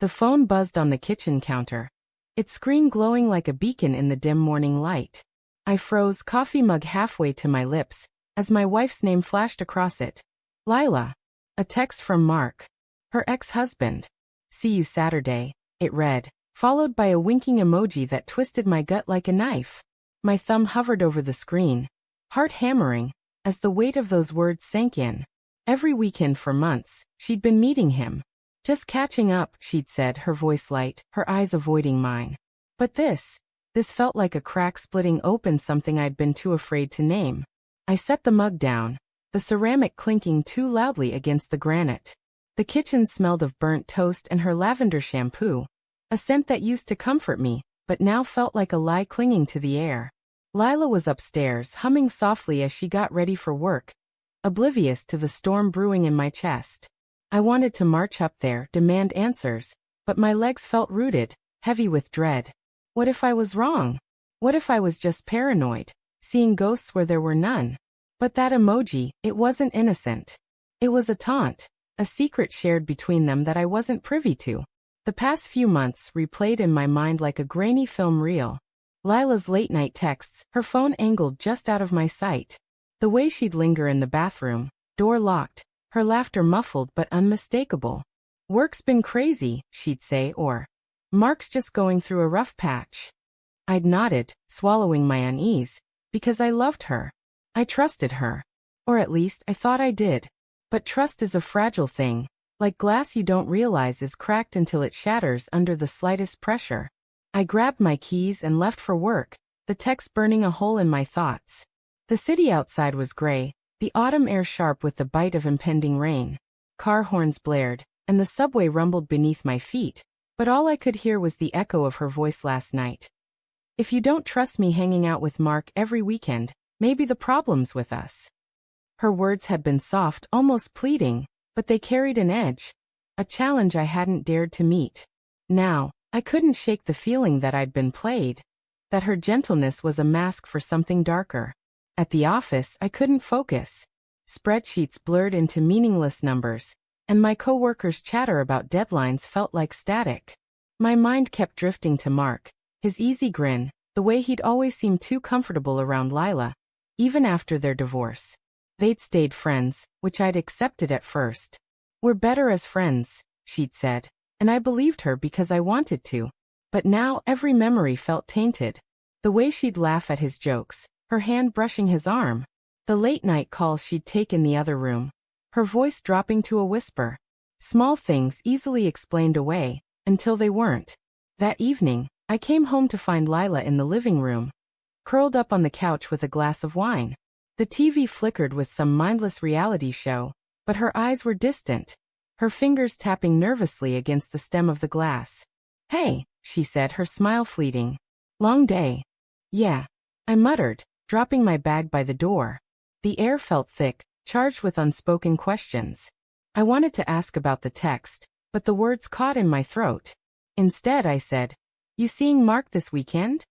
The phone buzzed on the kitchen counter, its screen glowing like a beacon in the dim morning light. I froze, coffee mug halfway to my lips, as my wife's name flashed across it. Lila. A text from Mark. Her ex-husband. See you Saturday, it read, followed by a winking emoji that twisted my gut like a knife. My thumb hovered over the screen, heart hammering, as the weight of those words sank in. Every weekend for months, she'd been meeting him. Just catching up, she'd said, her voice light, her eyes avoiding mine. But this felt like a crack splitting open something I'd been too afraid to name. I set the mug down, the ceramic clinking too loudly against the granite. The kitchen smelled of burnt toast and her lavender shampoo, a scent that used to comfort me, but now felt like a lie clinging to the air. Lila was upstairs, humming softly as she got ready for work, oblivious to the storm brewing in my chest. I wanted to march up there, demand answers, but my legs felt rooted, heavy with dread. What if I was wrong? What if I was just paranoid, seeing ghosts where there were none? But that emoji, it wasn't innocent. It was a taunt, a secret shared between them that I wasn't privy to. The past few months replayed in my mind like a grainy film reel. Lila's late-night texts, her phone angled just out of my sight. The way she'd linger in the bathroom, door locked, her laughter muffled but unmistakable. Work's been crazy, she'd say, or Mark's just going through a rough patch. I'd nodded, swallowing my unease, because I loved her. I trusted her. Or at least I thought I did. But trust is a fragile thing, like glass you don't realize is cracked until it shatters under the slightest pressure. I grabbed my keys and left for work, the text burning a hole in my thoughts. The city outside was gray, the autumn air sharp with the bite of impending rain. Car horns blared, and the subway rumbled beneath my feet, but all I could hear was the echo of her voice last night. If you don't trust me hanging out with Mark every weekend, maybe the problem's with us. Her words had been soft, almost pleading, but they carried an edge, a challenge I hadn't dared to meet. Now, I couldn't shake the feeling that I'd been played, that her gentleness was a mask for something darker. At the office, I couldn't focus. Spreadsheets blurred into meaningless numbers, and my coworkers' chatter about deadlines felt like static. My mind kept drifting to Mark, his easy grin, the way he'd always seemed too comfortable around Lila, even after their divorce. They'd stayed friends, which I'd accepted at first. We're better as friends, she'd said, and I believed her because I wanted to. But now every memory felt tainted. The way she'd laugh at his jokes, her hand brushing his arm, the late-night calls she'd take in the other room, her voice dropping to a whisper. Small things easily explained away, until they weren't. That evening, I came home to find Lila in the living room, curled up on the couch with a glass of wine. The TV flickered with some mindless reality show, but her eyes were distant, her fingers tapping nervously against the stem of the glass. Hey, she said, her smile fleeting. Long day. Yeah, I muttered, dropping my bag by the door. The air felt thick, charged with unspoken questions. I wanted to ask about the text, but the words caught in my throat. Instead, I said, "You seeing Mark this weekend?"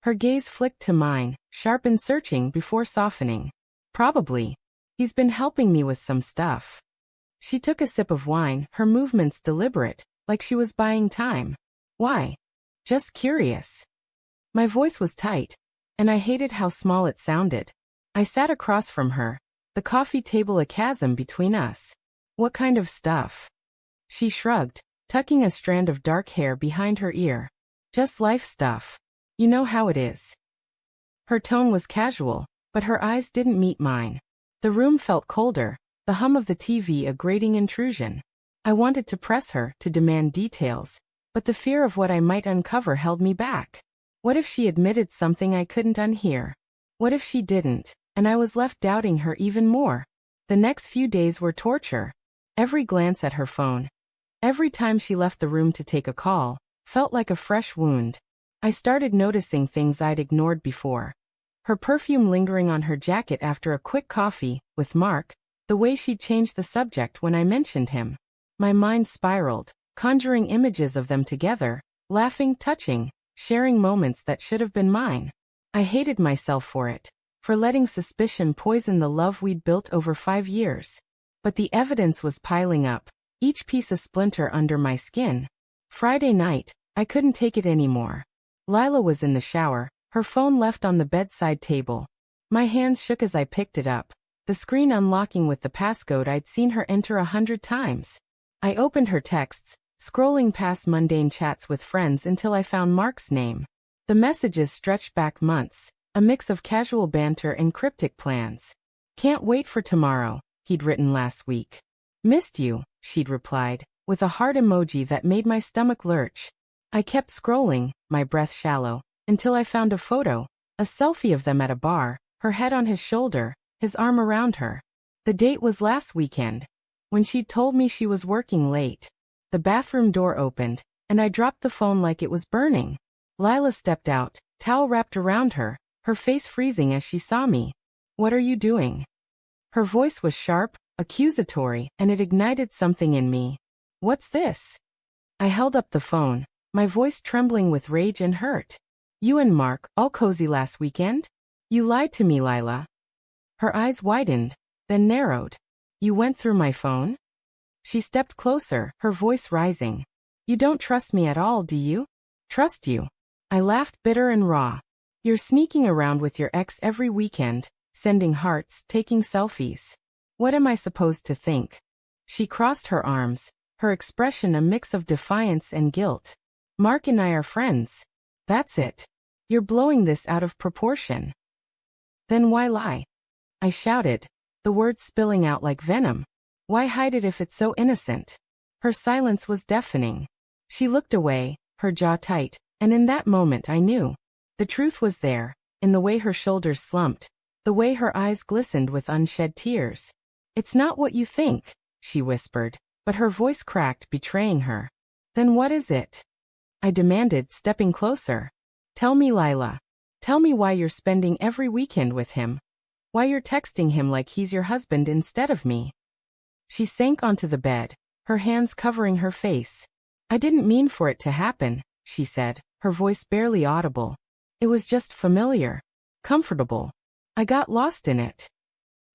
Her gaze flicked to mine, sharp and searching before softening. Probably. He's been helping me with some stuff. She took a sip of wine, her movements deliberate, like she was buying time. Why? Just curious. My voice was tight, and I hated how small it sounded. I sat across from her, the coffee table a chasm between us. What kind of stuff? She shrugged, tucking a strand of dark hair behind her ear. Just life stuff. You know how it is. Her tone was casual, but her eyes didn't meet mine. The room felt colder, the hum of the TV a grating intrusion. I wanted to press her, to demand details, but the fear of what I might uncover held me back. What if she admitted something I couldn't unhear? What if she didn't, and I was left doubting her even more? The next few days were torture. Every glance at her phone, every time she left the room to take a call, felt like a fresh wound. I started noticing things I'd ignored before. Her perfume lingering on her jacket after a quick coffee with Mark, the way she'd changed the subject when I mentioned him. My mind spiraled, conjuring images of them together, laughing, touching, sharing moments that should have been mine. I hated myself for it, for letting suspicion poison the love we'd built over 5 years. But the evidence was piling up, each piece a splinter under my skin. Friday night, I couldn't take it anymore. Lila was in the shower, her phone left on the bedside table. My hands shook as I picked it up, the screen unlocking with the passcode I'd seen her enter 100 times. I opened her texts, scrolling past mundane chats with friends until I found Mark's name. The messages stretched back months, a mix of casual banter and cryptic plans. Can't wait for tomorrow, he'd written last week. Missed you, she'd replied, with a heart emoji that made my stomach lurch. I kept scrolling, my breath shallow, until I found a photo, a selfie of them at a bar, her head on his shoulder, his arm around her. The date was last weekend, when she'd told me she was working late. The bathroom door opened, and I dropped the phone like it was burning. Lila stepped out, towel wrapped around her, her face freezing as she saw me. What are you doing? Her voice was sharp, accusatory, and it ignited something in me. What's this? I held up the phone, my voice trembling with rage and hurt. You and Mark, all cozy last weekend? You lied to me, Lila. Her eyes widened, then narrowed. You went through my phone? She stepped closer, her voice rising. You don't trust me at all, do you? Trust you. I laughed bitter and raw. You're sneaking around with your ex every weekend, sending hearts, taking selfies. What am I supposed to think? She crossed her arms, her expression a mix of defiance and guilt. Mark and I are friends. That's it. You're blowing this out of proportion. Then why lie? I shouted, the words spilling out like venom. Why hide it if it's so innocent? Her silence was deafening. She looked away, her jaw tight, and in that moment I knew. The truth was there, in the way her shoulders slumped, the way her eyes glistened with unshed tears. It's not what you think, she whispered, but her voice cracked, betraying her. Then what is it? I demanded, stepping closer. Tell me, Lila. Tell me why you're spending every weekend with him. Why you're texting him like he's your husband instead of me. She sank onto the bed, her hands covering her face. I didn't mean for it to happen, she said, her voice barely audible. It was just familiar, comfortable. I got lost in it.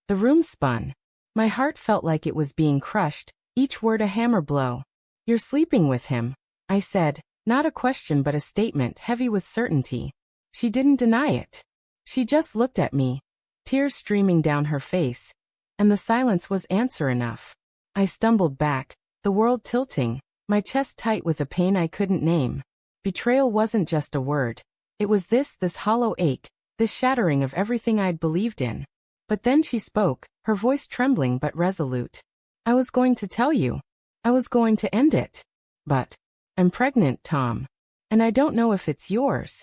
The room spun. My heart felt like it was being crushed, each word a hammer blow. You're sleeping with him, I said, not a question but a statement heavy with certainty. She didn't deny it. She just looked at me, tears streaming down her face, and the silence was answer enough. I stumbled back, the world tilting, my chest tight with a pain I couldn't name. Betrayal wasn't just a word. It was this hollow ache, this shattering of everything I'd believed in. But then she spoke, her voice trembling but resolute. I was going to tell you. I was going to end it. But I'm pregnant, Tom. And I don't know if it's yours.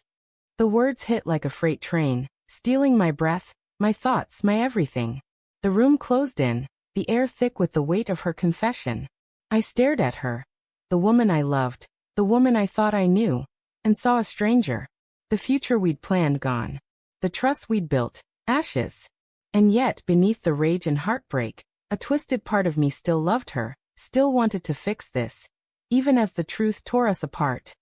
The words hit like a freight train, stealing my breath, my thoughts, my everything. The room closed in, the air thick with the weight of her confession. I stared at her, the woman I loved, the woman I thought I knew, and saw a stranger. The future we'd planned gone. The trust we'd built, ashes. And yet, beneath the rage and heartbreak, a twisted part of me still loved her, still wanted to fix this, even as the truth tore us apart.